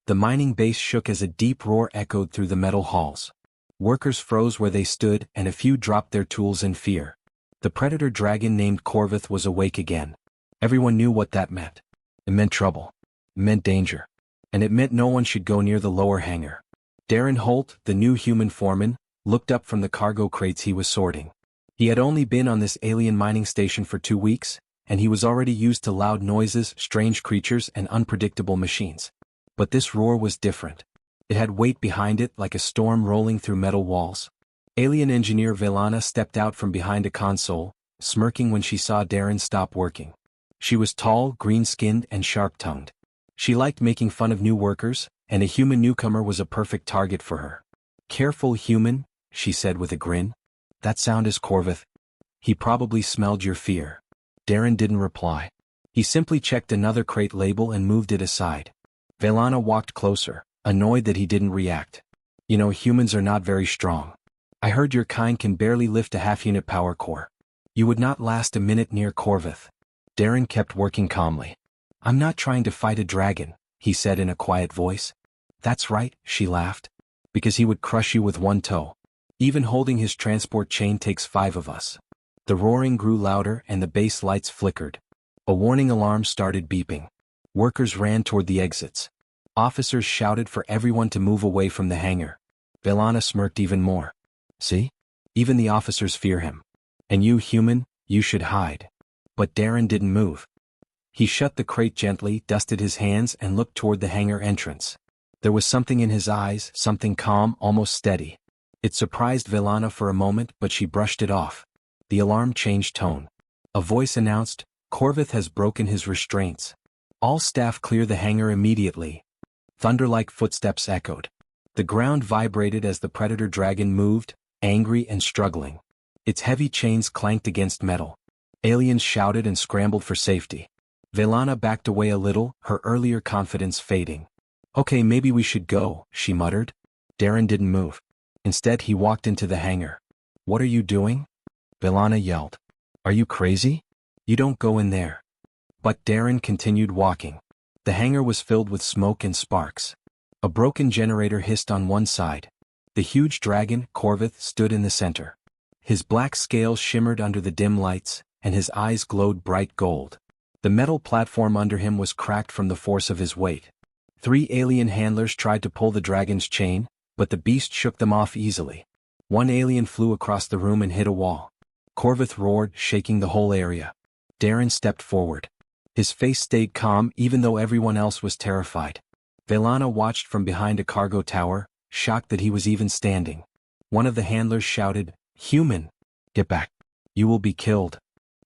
The mining base shook as a deep roar echoed through the metal halls. Workers froze where they stood and a few dropped their tools in fear. The predator dragon named Corvith was awake again. Everyone knew what that meant. It meant trouble. It meant danger. And it meant no one should go near the lower hangar. Darren Holt, the new human foreman, looked up from the cargo crates he was sorting. He had only been on this alien mining station for 2 weeks, and he was already used to loud noises, strange creatures, and unpredictable machines. But this roar was different. It had weight behind it like a storm rolling through metal walls. Alien engineer Velana stepped out from behind a console, smirking when she saw Darren stop working. She was tall, green-skinned, and sharp-tongued. She liked making fun of new workers, and a human newcomer was a perfect target for her. "Careful, human," she said with a grin. "That sound is Corvith. He probably smelled your fear." Darren didn't reply. He simply checked another crate label and moved it aside. Velana walked closer, annoyed that he didn't react. "You know, humans are not very strong. I heard your kind can barely lift a half-unit power core. You would not last a minute near Corvith." Darren kept working calmly. "I'm not trying to fight a dragon," he said in a quiet voice. "That's right," she laughed. "Because he would crush you with one toe. Even holding his transport chain takes 5 of us." The roaring grew louder and the base lights flickered. A warning alarm started beeping. Workers ran toward the exits. Officers shouted for everyone to move away from the hangar. Velana smirked even more. "See? Even the officers fear him. And you, human, you should hide." But Darren didn't move. He shut the crate gently, dusted his hands, and looked toward the hangar entrance. There was something in his eyes, something calm, almost steady. It surprised Velana for a moment, but she brushed it off. The alarm changed tone. A voice announced, "Corvith has broken his restraints. All staff clear the hangar immediately." Thunder-like footsteps echoed. The ground vibrated as the predator dragon moved, angry and struggling. Its heavy chains clanked against metal. Aliens shouted and scrambled for safety. Velana backed away a little, her earlier confidence fading. "Okay, maybe we should go," she muttered. Darren didn't move. Instead, he walked into the hangar. "What are you doing?" Velana yelled. "Are you crazy? You don't go in there." But Darren continued walking. The hangar was filled with smoke and sparks. A broken generator hissed on one side. The huge dragon, Corvith, stood in the center. His black scales shimmered under the dim lights, and his eyes glowed bright gold. The metal platform under him was cracked from the force of his weight. 3 alien handlers tried to pull the dragon's chain, but the beast shook them off easily. One alien flew across the room and hit a wall. Corvith roared, shaking the whole area. Darren stepped forward. His face stayed calm even though everyone else was terrified. Velana watched from behind a cargo tower, shocked that he was even standing. One of the handlers shouted, "Human! Get back. You will be killed."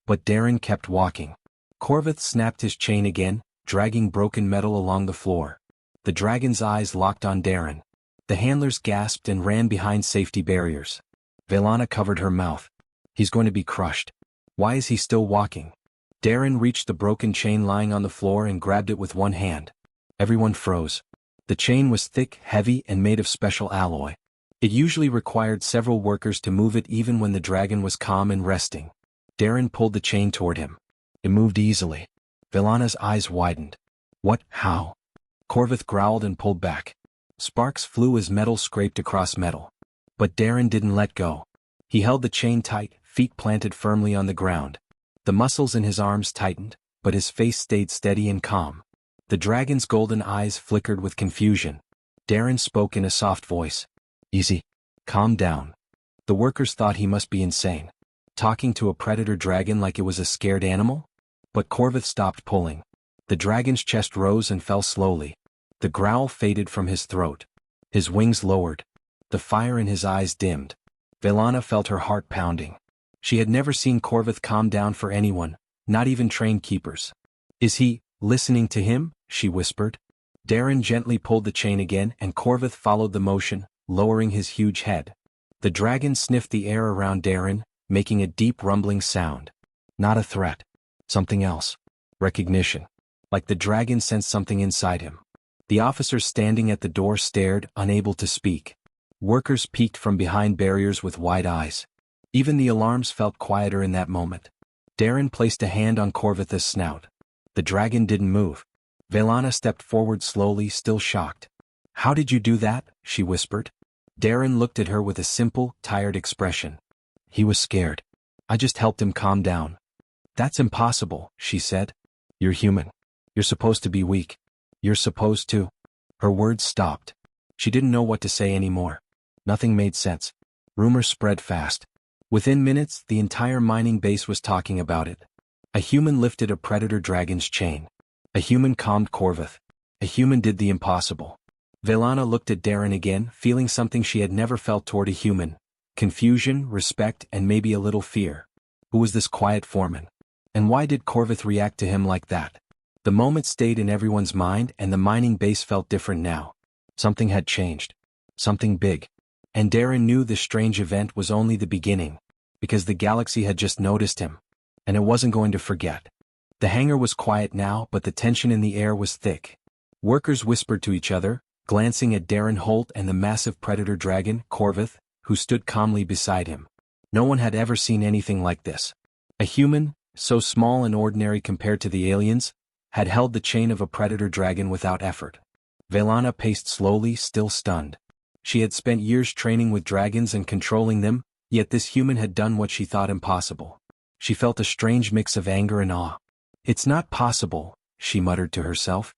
But Darren kept walking. Corvith snapped his chain again, dragging broken metal along the floor. The dragon's eyes locked on Darren. The handlers gasped and ran behind safety barriers. Velana covered her mouth. He's going to be crushed. Why is he still walking? Darren reached the broken chain lying on the floor and grabbed it with one hand. Everyone froze. The chain was thick, heavy, and made of special alloy. It usually required several workers to move it even when the dragon was calm and resting. Darren pulled the chain toward him. It moved easily. Velana's eyes widened. What? How? Corvith growled and pulled back. Sparks flew as metal scraped across metal. But Darren didn't let go. He held the chain tight, feet planted firmly on the ground. The muscles in his arms tightened, but his face stayed steady and calm. The dragon's golden eyes flickered with confusion. Darren spoke in a soft voice. "Easy. Calm down." The workers thought he must be insane. Talking to a predator dragon like it was a scared animal? But Corvith stopped pulling. The dragon's chest rose and fell slowly. The growl faded from his throat. His wings lowered. The fire in his eyes dimmed. Velana felt her heart pounding. She had never seen Corvith calm down for anyone, not even trained keepers. "Is he listening to him?" she whispered. Darren gently pulled the chain again and Corvith followed the motion, lowering his huge head. The dragon sniffed the air around Darren, making a deep rumbling sound. Not a threat. Something else. Recognition. Like the dragon sensed something inside him. The officers standing at the door stared, unable to speak. Workers peeked from behind barriers with wide eyes. Even the alarms felt quieter in that moment. Darren placed a hand on Corvith's snout. The dragon didn't move. Velana stepped forward slowly, still shocked. How did you do that? She whispered. Darren looked at her with a simple, tired expression. He was scared. I just helped him calm down. That's impossible, she said. You're human. You're supposed to be weak. You're supposed to. Her words stopped. She didn't know what to say anymore. Nothing made sense. Rumors spread fast. Within minutes, the entire mining base was talking about it. A human lifted a predator dragon's chain. A human calmed Corvith. A human did the impossible. Velana looked at Darren again, feeling something she had never felt toward a human. Confusion, respect, and maybe a little fear. Who was this quiet Foreman? And why did Corvith react to him like that? The moment stayed in everyone's mind, and the mining base felt different now. Something had changed. Something big. And Darren knew this strange event was only the beginning, because the galaxy had just noticed him. And it wasn't going to forget. The hangar was quiet now, but the tension in the air was thick. Workers whispered to each other, glancing at Darren Holt and the massive predator dragon, Corvith, who stood calmly beside him. No one had ever seen anything like this. A human, so small and ordinary compared to the aliens, had held the chain of a predator dragon without effort. Velana paced slowly, still stunned. She had spent years training with dragons and controlling them, yet this human had done what she thought impossible. She felt a strange mix of anger and awe. It's not possible, she muttered to herself.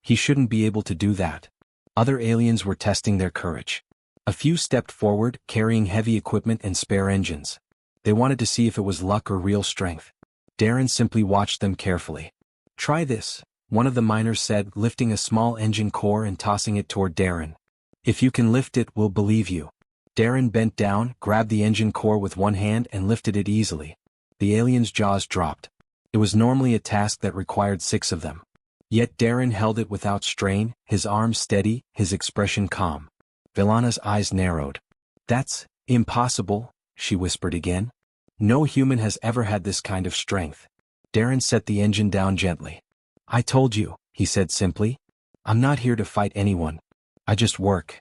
He shouldn't be able to do that. Other aliens were testing their courage. A few stepped forward, carrying heavy equipment and spare engines. They wanted to see if it was luck or real strength. Darren simply watched them carefully. Try this, one of the miners said, lifting a small engine core and tossing it toward Darren. If you can lift it, we'll believe you. Darren bent down, grabbed the engine core with one hand and lifted it easily. The alien's jaws dropped. It was normally a task that required 6 of them. Yet Darren held it without strain, his arms steady, his expression calm. Velana's eyes narrowed. That's impossible, she whispered again. No human has ever had this kind of strength. Darren set the engine down gently. I told you, he said simply. I'm not here to fight anyone. I just work.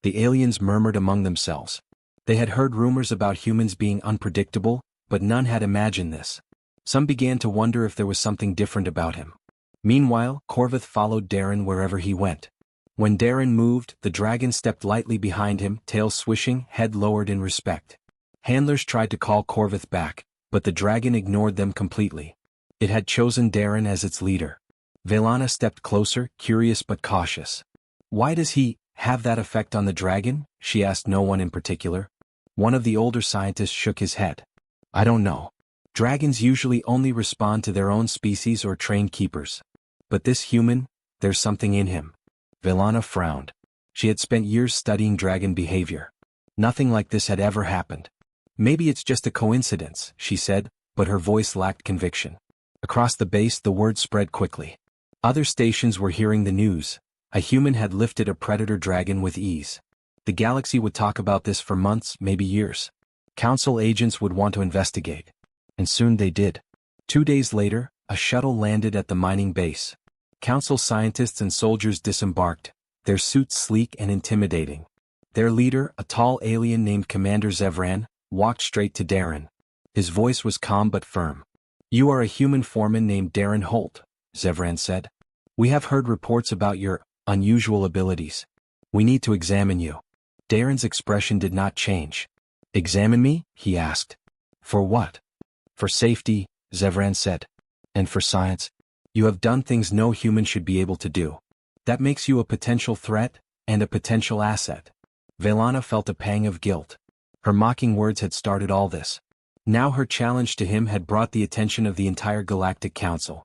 The aliens murmured among themselves. They had heard rumors about humans being unpredictable, but none had imagined this. Some began to wonder if there was something different about him. Meanwhile, Corvith followed Darren wherever he went. When Darren moved, the dragon stepped lightly behind him, tail swishing, head lowered in respect. Handlers tried to call Corvith back, but the dragon ignored them completely. It had chosen Darren as its leader. Velana stepped closer, curious but cautious. Why does he have that effect on the dragon? She asked no one in particular. One of the older scientists shook his head. I don't know. Dragons usually only respond to their own species or trained keepers. But this human, there's something in him. Velana frowned. She had spent years studying dragon behavior. Nothing like this had ever happened. Maybe it's just a coincidence, she said, but her voice lacked conviction. Across the base, the word spread quickly. Other stations were hearing the news. A human had lifted a predator dragon with ease. The galaxy would talk about this for months, maybe years. Council agents would want to investigate. And soon they did. 2 days later, a shuttle landed at the mining base. Council scientists and soldiers disembarked, their suits sleek and intimidating. Their leader, a tall alien named Commander Zevran, walked straight to Darren. His voice was calm but firm. You are a human foreman named Darren Holt, Zevran said. We have heard reports about your unusual abilities. We need to examine you. Darren's expression did not change. Examine me? He asked. For what? For safety, Zevran said. And for science. You have done things no human should be able to do. That makes you a potential threat, and a potential asset. Velana felt a pang of guilt. Her mocking words had started all this. Now her challenge to him had brought the attention of the entire Galactic Council.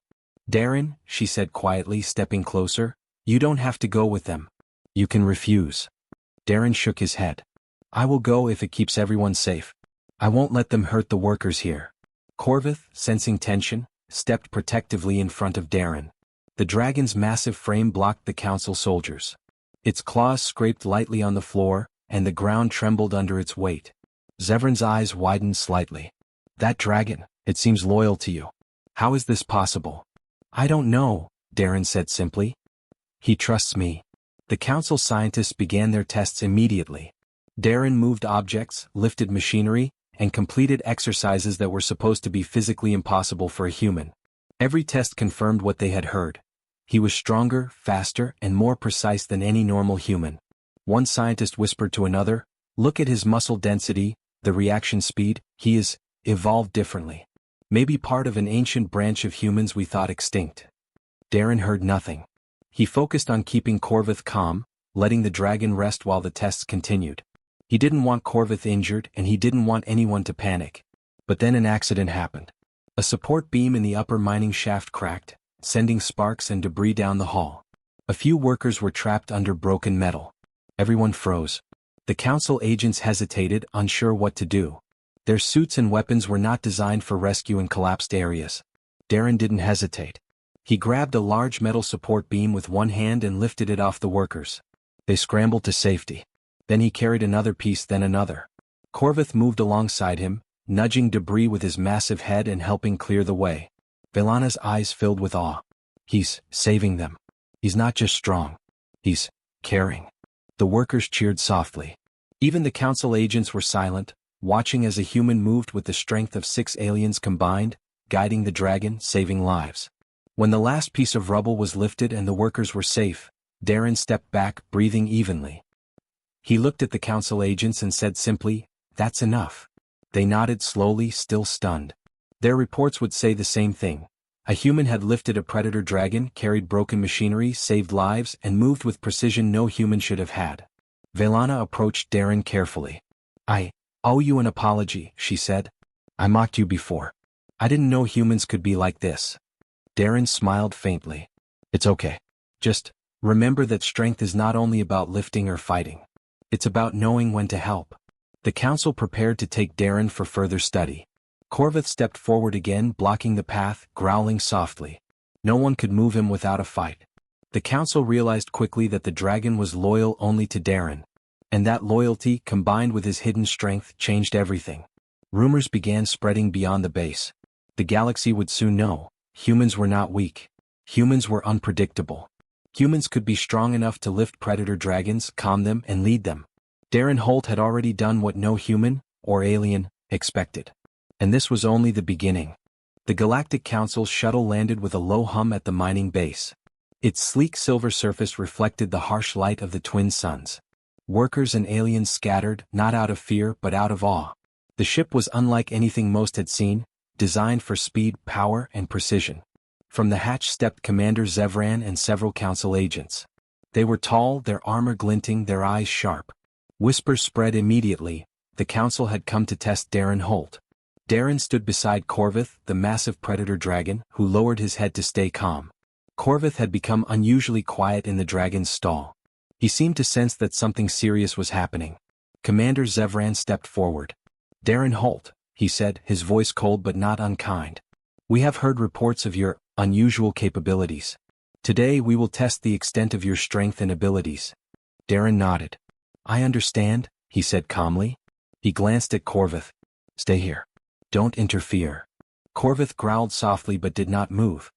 Darren, she said quietly, stepping closer, you don't have to go with them. You can refuse. Darren shook his head. I will go if it keeps everyone safe. I won't let them hurt the workers here. Corvith, sensing tension, stepped protectively in front of Darren. The dragon's massive frame blocked the council soldiers. Its claws scraped lightly on the floor, and the ground trembled under its weight. Zevran's eyes widened slightly. That dragon, it seems loyal to you. How is this possible? I don't know, Darren said simply. He trusts me. The council scientists began their tests immediately. Darren moved objects, lifted machinery, and completed exercises that were supposed to be physically impossible for a human. Every test confirmed what they had heard. He was stronger, faster, and more precise than any normal human. One scientist whispered to another, "Look at his muscle density, the reaction speed, he is evolved differently. Maybe part of an ancient branch of humans we thought extinct." Darren heard nothing. He focused on keeping Corvith calm, letting the dragon rest while the tests continued. He didn't want Corvith injured and he didn't want anyone to panic. But then an accident happened. A support beam in the upper mining shaft cracked, sending sparks and debris down the hall. A few workers were trapped under broken metal. Everyone froze. The council agents hesitated, unsure what to do. Their suits and weapons were not designed for rescue in collapsed areas. Darren didn't hesitate. He grabbed a large metal support beam with one hand and lifted it off the workers. They scrambled to safety. Then he carried another piece, then another. Corvith moved alongside him, nudging debris with his massive head and helping clear the way. Velana's eyes filled with awe. He's saving them. He's not just strong. He's caring. The workers cheered softly. Even the council agents were silent, watching as a human moved with the strength of 6 aliens combined, guiding the dragon, saving lives. When the last piece of rubble was lifted and the workers were safe, Darren stepped back, breathing evenly. He looked at the council agents and said simply, "That's enough." They nodded slowly, still stunned. Their reports would say the same thing. A human had lifted a predator dragon, carried broken machinery, saved lives, and moved with precision no human should have had. Velana approached Darren carefully. "I owe you an apology," she said. "I mocked you before. I didn't know humans could be like this." Darren smiled faintly. "It's okay. Just remember that strength is not only about lifting or fighting. It's about knowing when to help." The council prepared to take Darren for further study. Corvith stepped forward again, blocking the path, growling softly. No one could move him without a fight. The council realized quickly that the dragon was loyal only to Darren. And that loyalty, combined with his hidden strength, changed everything. Rumors began spreading beyond the base. The galaxy would soon know. Humans were not weak. Humans were unpredictable. Humans could be strong enough to lift predator dragons, calm them, and lead them. Darren Holt had already done what no human, or alien, expected. And this was only the beginning. The Galactic Council's shuttle landed with a low hum at the mining base. Its sleek silver surface reflected the harsh light of the twin suns. Workers and aliens scattered, not out of fear but out of awe. The ship was unlike anything most had seen, designed for speed, power, and precision. From the hatch stepped Commander Zevran and several council agents. They were tall, their armor glinting, their eyes sharp. Whispers spread immediately. The council had come to test Darren Holt. Darren stood beside Corvith, the massive predator dragon, who lowered his head to stay calm. Corvith had become unusually quiet in the dragon's stall. He seemed to sense that something serious was happening. Commander Zevran stepped forward. "Darren Holt," he said, his voice cold but not unkind. "We have heard reports of your unusual capabilities. Today we will test the extent of your strength and abilities." Darren nodded. "I understand," he said calmly. He glanced at Corvith. "Stay here. Don't interfere." Corvith growled softly but did not move.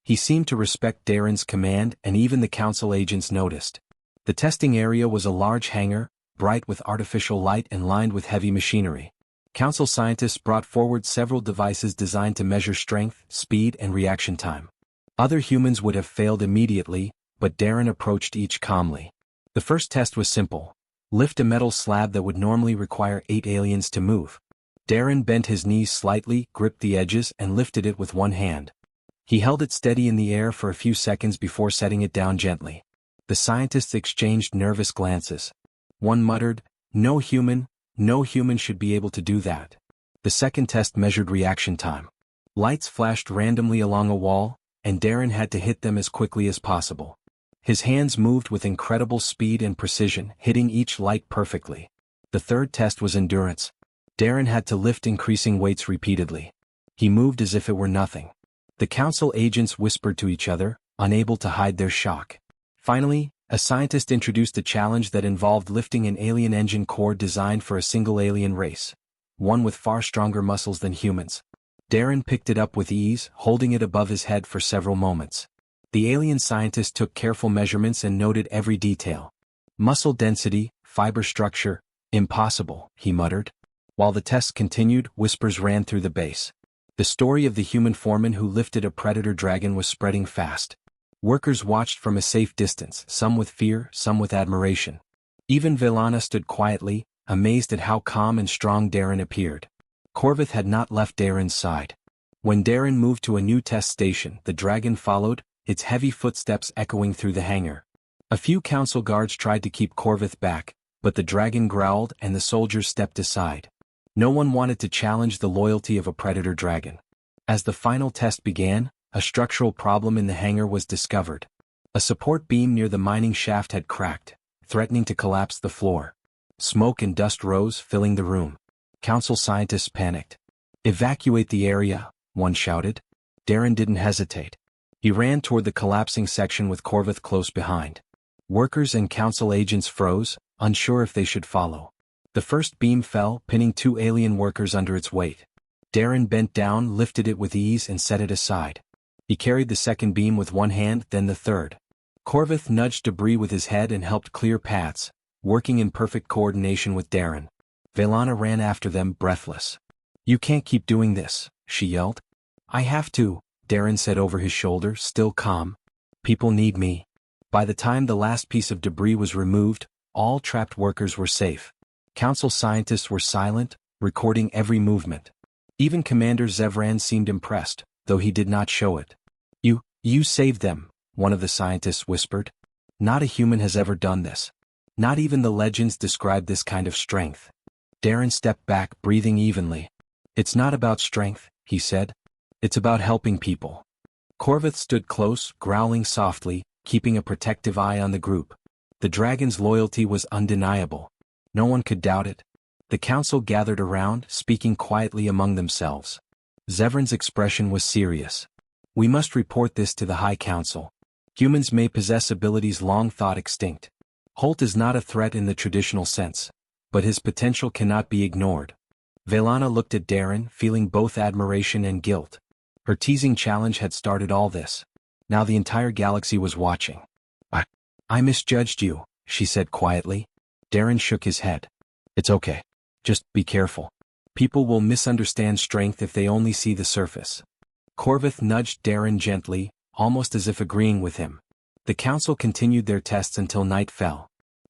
He seemed to respect Darren's command, and even the council agents noticed. The testing area was a large hangar, bright with artificial light and lined with heavy machinery. Council scientists brought forward several devices designed to measure strength, speed, and reaction time. Other humans would have failed immediately, but Darren approached each calmly. The first test was simple. Lift a metal slab that would normally require 8 aliens to move. Darren bent his knees slightly, gripped the edges, and lifted it with one hand. He held it steady in the air for a few seconds before setting it down gently. The scientists exchanged nervous glances. One muttered, no human should be able to do that." The second test measured reaction time. Lights flashed randomly along a wall, and Darren had to hit them as quickly as possible. His hands moved with incredible speed and precision, hitting each light perfectly. The third test was endurance. Darren had to lift increasing weights repeatedly. He moved as if it were nothing. The council agents whispered to each other, unable to hide their shock. Finally, a scientist introduced a challenge that involved lifting an alien engine core designed for a single alien race, one with far stronger muscles than humans. Darren picked it up with ease, holding it above his head for several moments. The alien scientist took careful measurements and noted every detail. "Muscle density, fiber structure, impossible," he muttered. While the tests continued, whispers ran through the base. The story of the human foreman who lifted a predator dragon was spreading fast. Workers watched from a safe distance, some with fear, some with admiration. Even Velana stood quietly, amazed at how calm and strong Darren appeared. Corvith had not left Darren's side. When Darren moved to a new test station, the dragon followed, its heavy footsteps echoing through the hangar. A few council guards tried to keep Corvith back, but the dragon growled and the soldiers stepped aside. No one wanted to challenge the loyalty of a predator dragon. As the final test began, a structural problem in the hangar was discovered. A support beam near the mining shaft had cracked, threatening to collapse the floor. Smoke and dust rose, filling the room. Council scientists panicked. "Evacuate the area," one shouted. Darren didn't hesitate. He ran toward the collapsing section with Corvith close behind. Workers and council agents froze, unsure if they should follow. The first beam fell, pinning 2 alien workers under its weight. Darren bent down, lifted it with ease and set it aside. He carried the second beam with one hand, then the third. Corvith nudged debris with his head and helped clear paths, working in perfect coordination with Darren. Velana ran after them, breathless. "You can't keep doing this," she yelled. "I have to," Darren said over his shoulder, still calm. "People need me." By the time the last piece of debris was removed, all trapped workers were safe. Council scientists were silent, recording every movement. Even Commander Zevran seemed impressed, though he did not show it. You saved them," one of the scientists whispered. "Not a human has ever done this. Not even the legends describe this kind of strength." Darren stepped back, breathing evenly. "It's not about strength," he said. "It's about helping people." Corvith stood close, growling softly, keeping a protective eye on the group. The dragon's loyalty was undeniable. No one could doubt it. The council gathered around, speaking quietly among themselves. Zevran's expression was serious. "We must report this to the High Council. Humans may possess abilities long thought extinct. Holt is not a threat in the traditional sense, but his potential cannot be ignored." Velana looked at Darren, feeling both admiration and guilt. Her teasing challenge had started all this. Now the entire galaxy was watching. I misjudged you," she said quietly. Darren shook his head. "It's okay. Just be careful. People will misunderstand strength if they only see the surface." Corvith nudged Darren gently, almost as if agreeing with him. The council continued their tests until night fell.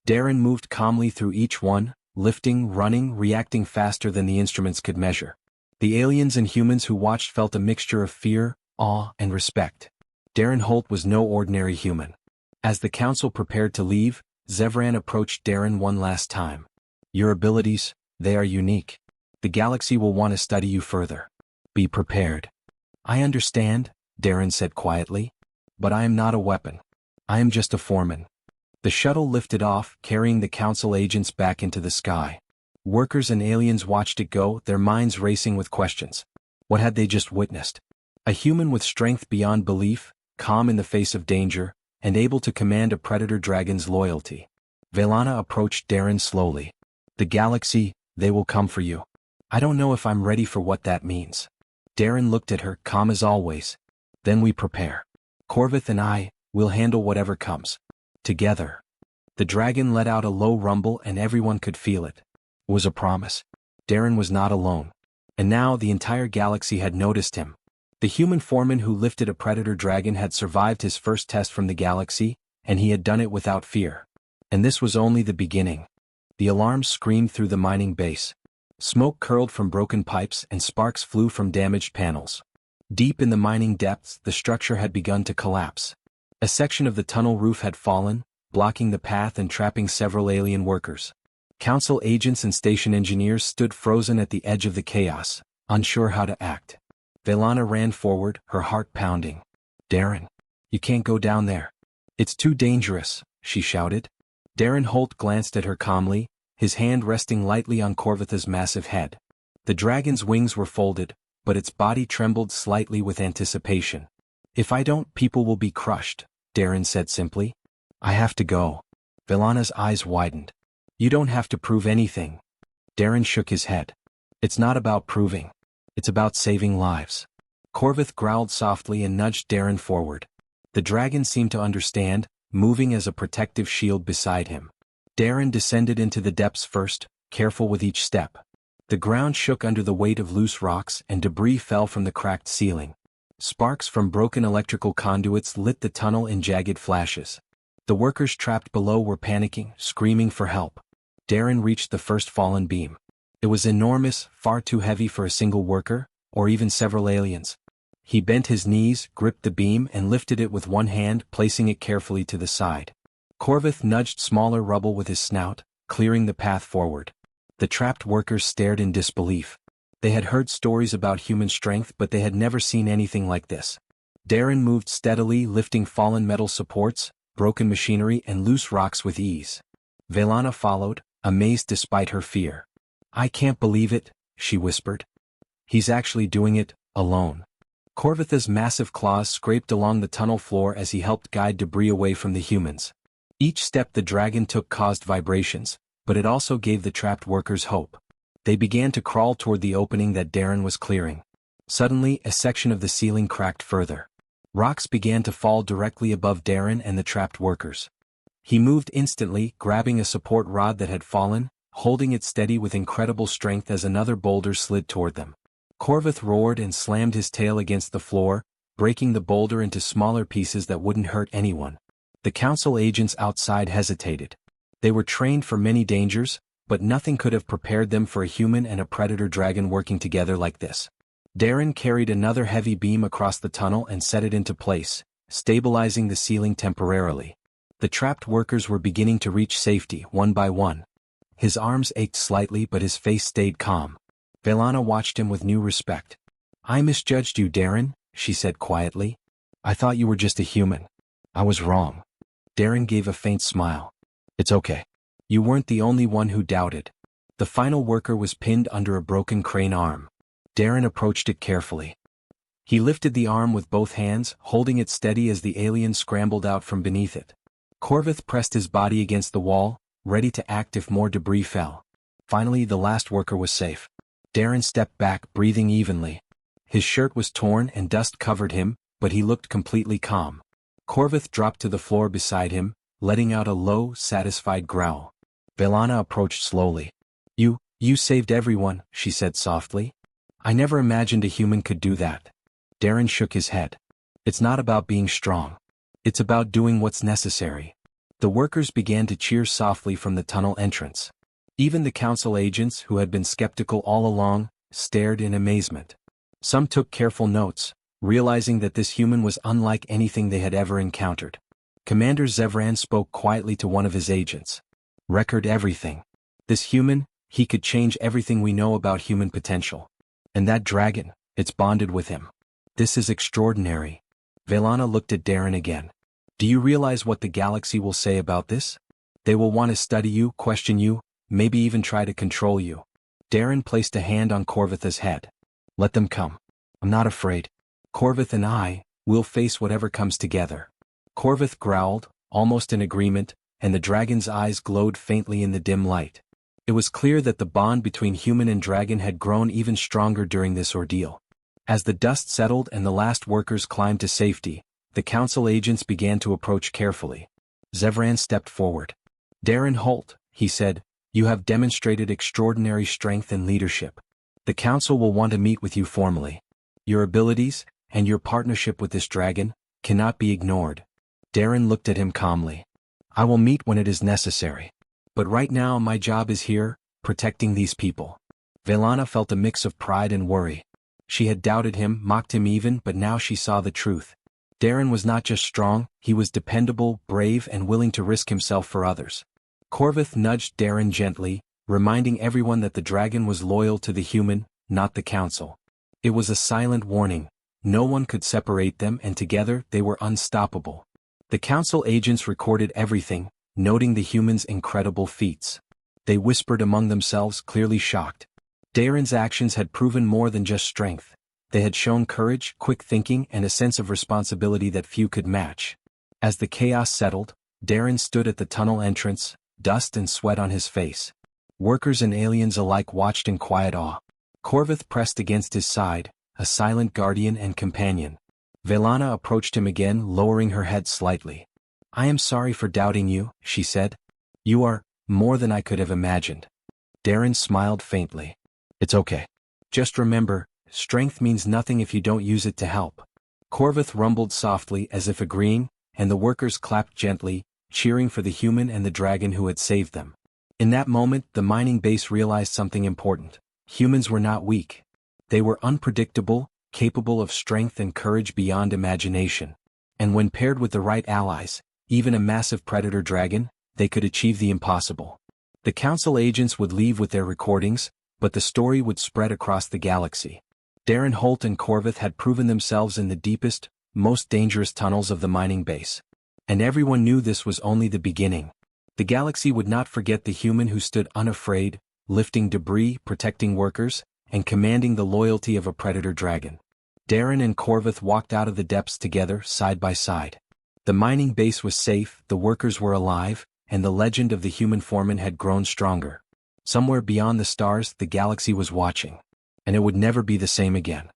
Darren moved calmly through each one, lifting, running, reacting faster than the instruments could measure. The aliens and humans who watched felt a mixture of fear, awe, and respect. Darren Holt was no ordinary human. As the council prepared to leave, Zevran approached Darren one last time. "Your abilities, they are unique. The galaxy will want to study you further. Be prepared." "I understand," Darren said quietly. "But I am not a weapon. I am just a foreman." The shuttle lifted off, carrying the council agents back into the sky. Workers and aliens watched it go, their minds racing with questions. What had they just witnessed? A human with strength beyond belief, calm in the face of danger, and able to command a predator dragon's loyalty. Velana approached Darren slowly. "The galaxy, they will come for you. I don't know if I'm ready for what that means." Darren looked at her, calm as always. "Then we prepare. Corvith and I, will handle whatever comes. Together." The dragon let out a low rumble and everyone could feel it. It was a promise. Darren was not alone. And now the entire galaxy had noticed him. The human foreman who lifted a predator dragon had survived his first test from the galaxy, and he had done it without fear. And this was only the beginning. The alarms screamed through the mining base. Smoke curled from broken pipes and sparks flew from damaged panels. Deep in the mining depths, the structure had begun to collapse. A section of the tunnel roof had fallen, blocking the path and trapping several alien workers. Council agents and station engineers stood frozen at the edge of the chaos, unsure how to act. Velana ran forward, her heart pounding. "Darren, you can't go down there. It's too dangerous," she shouted. Darren Holt glanced at her calmly, his hand resting lightly on Corvitha's massive head. The dragon's wings were folded, but its body trembled slightly with anticipation. "If I don't, people will be crushed," Darren said simply. "I have to go." Velana's eyes widened. "You don't have to prove anything." Darren shook his head. "It's not about proving. It's about saving lives." Corvith growled softly and nudged Darren forward. The dragon seemed to understand, moving as a protective shield beside him. Darren descended into the depths first, careful with each step. The ground shook under the weight of loose rocks and debris fell from the cracked ceiling. Sparks from broken electrical conduits lit the tunnel in jagged flashes. The workers trapped below were panicking, screaming for help. Darren reached the first fallen beam. It was enormous, far too heavy for a single worker, or even several aliens. He bent his knees, gripped the beam and lifted it with one hand, placing it carefully to the side. Corvith nudged smaller rubble with his snout, clearing the path forward. The trapped workers stared in disbelief. They had heard stories about human strength, but they had never seen anything like this. Darren moved steadily, lifting fallen metal supports, broken machinery and loose rocks with ease. Velana followed, amazed despite her fear. "I can't believe it," she whispered. "He's actually doing it, alone." Corvitha's massive claws scraped along the tunnel floor as he helped guide debris away from the humans. Each step the dragon took caused vibrations, but it also gave the trapped workers hope. They began to crawl toward the opening that Darren was clearing. Suddenly, a section of the ceiling cracked further. Rocks began to fall directly above Darren and the trapped workers. He moved instantly, grabbing a support rod that had fallen, holding it steady with incredible strength as another boulder slid toward them. Corvith roared and slammed his tail against the floor, breaking the boulder into smaller pieces that wouldn't hurt anyone. The council agents outside hesitated. They were trained for many dangers, but nothing could have prepared them for a human and a predator dragon working together like this. Darren carried another heavy beam across the tunnel and set it into place, stabilizing the ceiling temporarily. The trapped workers were beginning to reach safety, one by one. His arms ached slightly, but his face stayed calm. Velana watched him with new respect. "I misjudged you, Darren," she said quietly. "I thought you were just a human. I was wrong." Darren gave a faint smile. "It's okay. You weren't the only one who doubted." The final worker was pinned under a broken crane arm. Darren approached it carefully. He lifted the arm with both hands, holding it steady as the alien scrambled out from beneath it. Corvith pressed his body against the wall, ready to act if more debris fell. Finally, the last worker was safe. Darren stepped back, breathing evenly. His shirt was torn and dust covered him, but he looked completely calm. Corvith dropped to the floor beside him, letting out a low, satisfied growl. Velana approached slowly. You saved everyone," she said softly. "I never imagined a human could do that." Darren shook his head. "It's not about being strong. It's about doing what's necessary." The workers began to cheer softly from the tunnel entrance. Even the council agents, who had been skeptical all along, stared in amazement. Some took careful notes, realizing that this human was unlike anything they had ever encountered. Commander Zevran spoke quietly to one of his agents. "Record everything. This human, he could change everything we know about human potential. And that dragon, it's bonded with him. This is extraordinary." Velana looked at Darren again. "Do you realize what the galaxy will say about this? They will want to study you, question you, maybe even try to control you." Darren placed a hand on Corvitha's head. "Let them come. I'm not afraid. Corvith and I, we'll face whatever comes together." Corvith growled, almost in agreement, and the dragon's eyes glowed faintly in the dim light. It was clear that the bond between human and dragon had grown even stronger during this ordeal. As the dust settled and the last workers climbed to safety, the council agents began to approach carefully. Zevran stepped forward. "Darren Holt," he said, "you have demonstrated extraordinary strength and leadership. The council will want to meet with you formally. Your abilities, and your partnership with this dragon, cannot be ignored." Darren looked at him calmly. "I will meet when it is necessary. But right now my job is here, protecting these people." Velana felt a mix of pride and worry. She had doubted him, mocked him even, but now she saw the truth. Darren was not just strong, he was dependable, brave and willing to risk himself for others. Corvith nudged Darren gently, reminding everyone that the dragon was loyal to the human, not the council. It was a silent warning. No one could separate them, and together they were unstoppable. The council agents recorded everything, noting the humans' incredible feats. They whispered among themselves, clearly shocked. Darren's actions had proven more than just strength. They had shown courage, quick thinking, and a sense of responsibility that few could match. As the chaos settled, Darren stood at the tunnel entrance, dust and sweat on his face. Workers and aliens alike watched in quiet awe. Corvith pressed against his side, a silent guardian and companion. Velana approached him again, lowering her head slightly. "I am sorry for doubting you," she said. "You are more than I could have imagined." Darren smiled faintly. "It's okay. Just remember, strength means nothing if you don't use it to help." Corvith rumbled softly as if agreeing, and the workers clapped gently, cheering for the human and the dragon who had saved them. In that moment, the mining base realized something important. Humans were not weak. They were unpredictable, capable of strength and courage beyond imagination. And when paired with the right allies, even a massive predator dragon, they could achieve the impossible. The council agents would leave with their recordings, but the story would spread across the galaxy. Darren Holt and Corvith had proven themselves in the deepest, most dangerous tunnels of the mining base. And everyone knew this was only the beginning. The galaxy would not forget the human who stood unafraid, lifting debris, protecting workers, and commanding the loyalty of a predator dragon. Darren and Corvith walked out of the depths together, side by side. The mining base was safe, the workers were alive, and the legend of the human Foreman had grown stronger. Somewhere beyond the stars, the galaxy was watching. And it would never be the same again.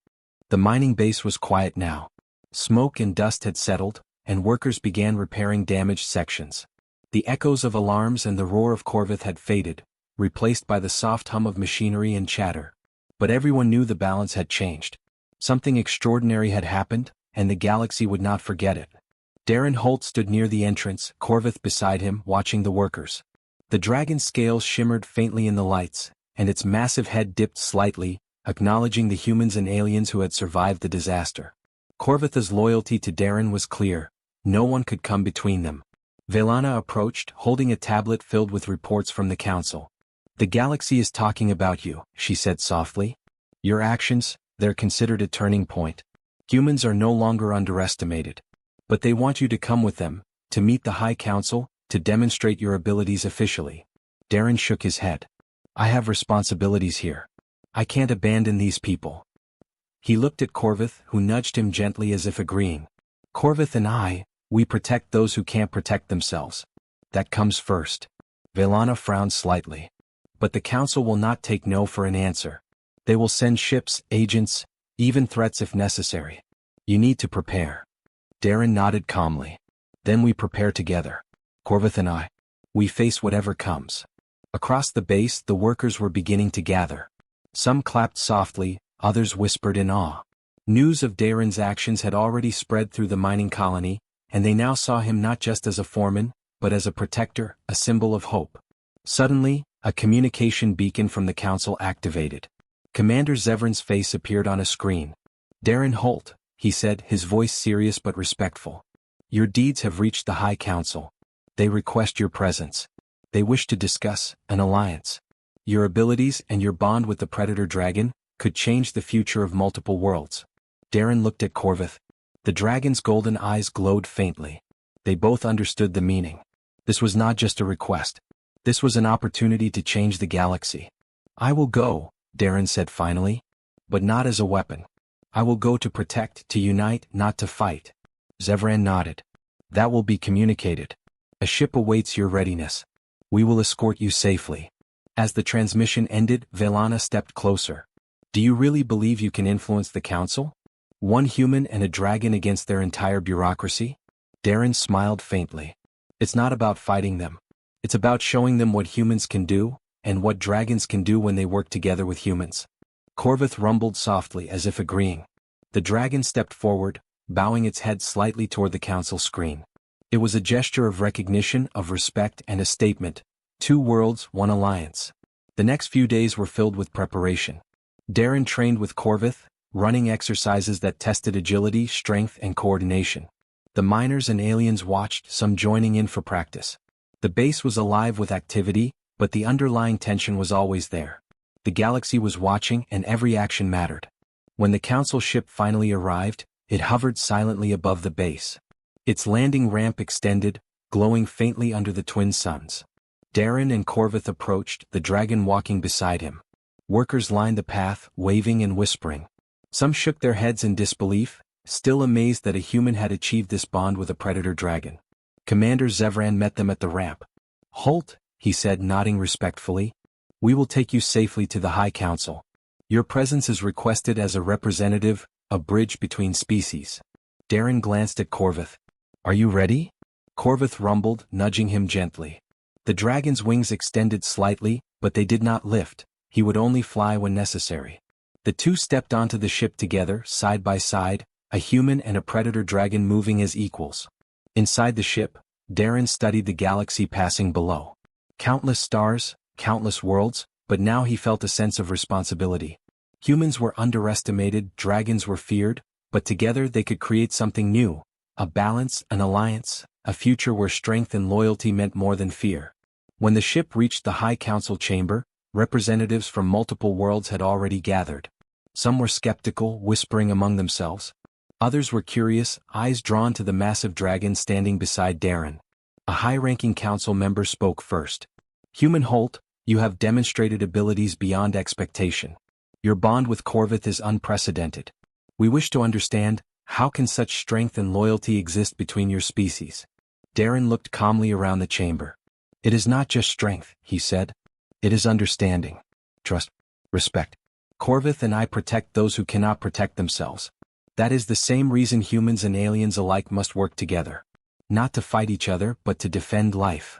The mining base was quiet now. Smoke and dust had settled, and workers began repairing damaged sections. The echoes of alarms and the roar of Corvith had faded, replaced by the soft hum of machinery and chatter. But everyone knew the balance had changed. Something extraordinary had happened, and the galaxy would not forget it. Darren Holt stood near the entrance, Corvith beside him, watching the workers. The dragon's scales shimmered faintly in the lights, and its massive head dipped slightly, acknowledging the humans and aliens who had survived the disaster. Corvith's loyalty to Darren was clear. No one could come between them. Velana approached, holding a tablet filled with reports from the council. "The galaxy is talking about you," she said softly. "Your actions, they're considered a turning point. Humans are no longer underestimated. But they want you to come with them, to meet the High Council, to demonstrate your abilities officially." Darren shook his head. "I have responsibilities here. I can't abandon these people." He looked at Corvith, who nudged him gently as if agreeing. "Corvith and I, we protect those who can't protect themselves. That comes first." Velana frowned slightly. "But the council will not take no for an answer. They will send ships, agents, even threats if necessary. You need to prepare." Darren nodded calmly. "Then we prepare together. Corvith and I. We face whatever comes." Across the base, the workers were beginning to gather. Some clapped softly, others whispered in awe. News of Darren's actions had already spread through the mining colony, and they now saw him not just as a foreman, but as a protector, a symbol of hope. Suddenly, a communication beacon from the council activated. Commander Zevran's face appeared on a screen. "Darren Holt," he said, his voice serious but respectful. "Your deeds have reached the High Council. They request your presence. They wish to discuss an alliance. Your abilities and your bond with the Predator Dragon could change the future of multiple worlds." Darren looked at Corvith. The dragon's golden eyes glowed faintly. They both understood the meaning. This was not just a request. This was an opportunity to change the galaxy. "I will go," Darren said finally. "But not as a weapon. I will go to protect, to unite, not to fight." Zevran nodded. "That will be communicated. A ship awaits your readiness. We will escort you safely." As the transmission ended, Velana stepped closer. "Do you really believe you can influence the council? One human and a dragon against their entire bureaucracy?" Darren smiled faintly. "It's not about fighting them. It's about showing them what humans can do, and what dragons can do when they work together with humans." Corvith rumbled softly as if agreeing. The dragon stepped forward, bowing its head slightly toward the council screen. It was a gesture of recognition, of respect, and a statement. Two worlds, one alliance. The next few days were filled with preparation. Darren trained with Corvith, running exercises that tested agility, strength, and coordination. The miners and aliens watched, some joining in for practice. The base was alive with activity, but the underlying tension was always there. The galaxy was watching, and every action mattered. When the council ship finally arrived, it hovered silently above the base. Its landing ramp extended, glowing faintly under the twin suns. Darren and Corvith approached, the dragon walking beside him. Workers lined the path, waving and whispering. Some shook their heads in disbelief, still amazed that a human had achieved this bond with a predator dragon. Commander Zevran met them at the ramp. "Holt," he said, nodding respectfully, "we will take you safely to the High Council. Your presence is requested as a representative, a bridge between species." Darren glanced at Corvith. "Are you ready?" Corvith rumbled, nudging him gently. The dragon's wings extended slightly, but they did not lift. He would only fly when necessary. The two stepped onto the ship together, side by side, a human and a predator dragon moving as equals. Inside the ship, Darren studied the galaxy passing below. Countless stars, countless worlds, but now he felt a sense of responsibility. Humans were underestimated, dragons were feared, but together they could create something new, a balance, an alliance, a future where strength and loyalty meant more than fear. When the ship reached the High Council chamber, representatives from multiple worlds had already gathered. Some were skeptical, whispering among themselves. Others were curious, eyes drawn to the massive dragon standing beside Darren. A high-ranking council member spoke first. "Human Holt, you have demonstrated abilities beyond expectation. Your bond with Corvith is unprecedented. We wish to understand, how can such strength and loyalty exist between your species?" Darren looked calmly around the chamber. "It is not just strength," he said. "It is understanding, trust, respect. Corvith and I protect those who cannot protect themselves. That is the same reason humans and aliens alike must work together. Not to fight each other, but to defend life."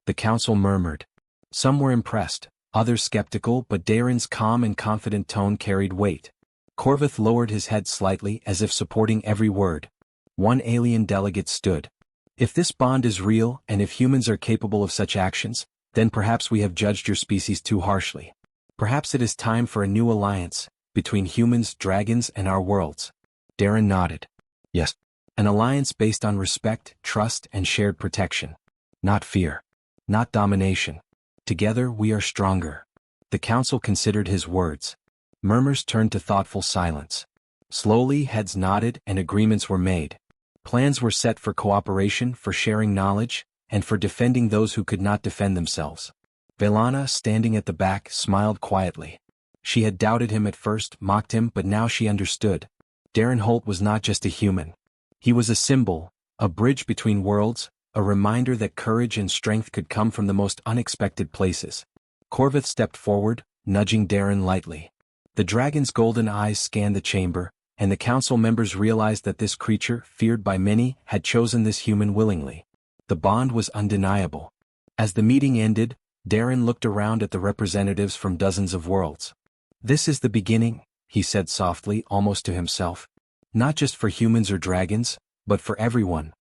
The council murmured. Some were impressed, others skeptical, but Darren's calm and confident tone carried weight. Corvith lowered his head slightly as if supporting every word. One alien delegate stood. "If this bond is real, and if humans are capable of such actions, then perhaps we have judged your species too harshly. Perhaps it is time for a new alliance, between humans, dragons, and our worlds." Darren nodded. "Yes. An alliance based on respect, trust, and shared protection. Not fear. Not domination. Together we are stronger." The council considered his words. Murmurs turned to thoughtful silence. Slowly heads nodded and agreements were made. Plans were set for cooperation, for sharing knowledge, and for defending those who could not defend themselves. Velana, standing at the back, smiled quietly. She had doubted him at first, mocked him, but now she understood. Darren Holt was not just a human. He was a symbol, a bridge between worlds, a reminder that courage and strength could come from the most unexpected places. Corvith stepped forward, nudging Darren lightly. The dragon's golden eyes scanned the chamber, and the council members realized that this creature, feared by many, had chosen this human willingly. The bond was undeniable. As the meeting ended, Darren looked around at the representatives from dozens of worlds. "This is the beginning," he said softly, almost to himself. "Not just for humans or dragons, but for everyone."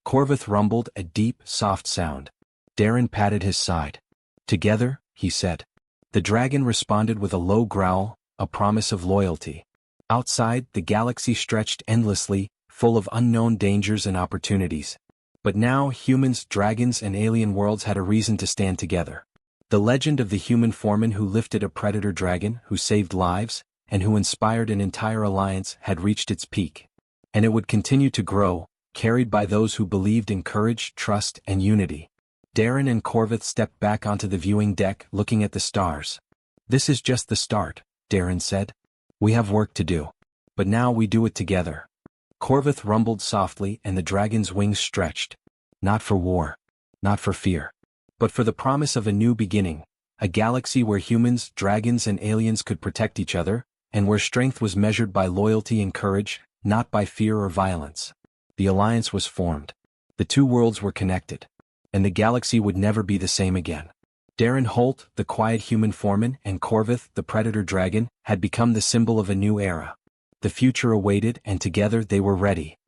Corvith rumbled, a deep, soft sound. Darren patted his side. "Together," he said. The dragon responded with a low growl, a promise of loyalty. Outside, the galaxy stretched endlessly, full of unknown dangers and opportunities. But now humans, dragons, and alien worlds had a reason to stand together. The legend of the human Foreman who lifted a predator dragon, who saved lives, and who inspired an entire alliance had reached its peak. And it would continue to grow, carried by those who believed in courage, trust, and unity. Darren and Corvith stepped back onto the viewing deck, looking at the stars. "This is just the start," Darren said. "We have work to do. But now we do it together." Corvith rumbled softly and the dragon's wings stretched. Not for war. Not for fear. But for the promise of a new beginning, a galaxy where humans, dragons, and aliens could protect each other, and where strength was measured by loyalty and courage, not by fear or violence. The alliance was formed. The two worlds were connected. And the galaxy would never be the same again. Darren Holt, the quiet human Foreman, and Corvith, the predator dragon, had become the symbol of a new era. The future awaited, and together they were ready.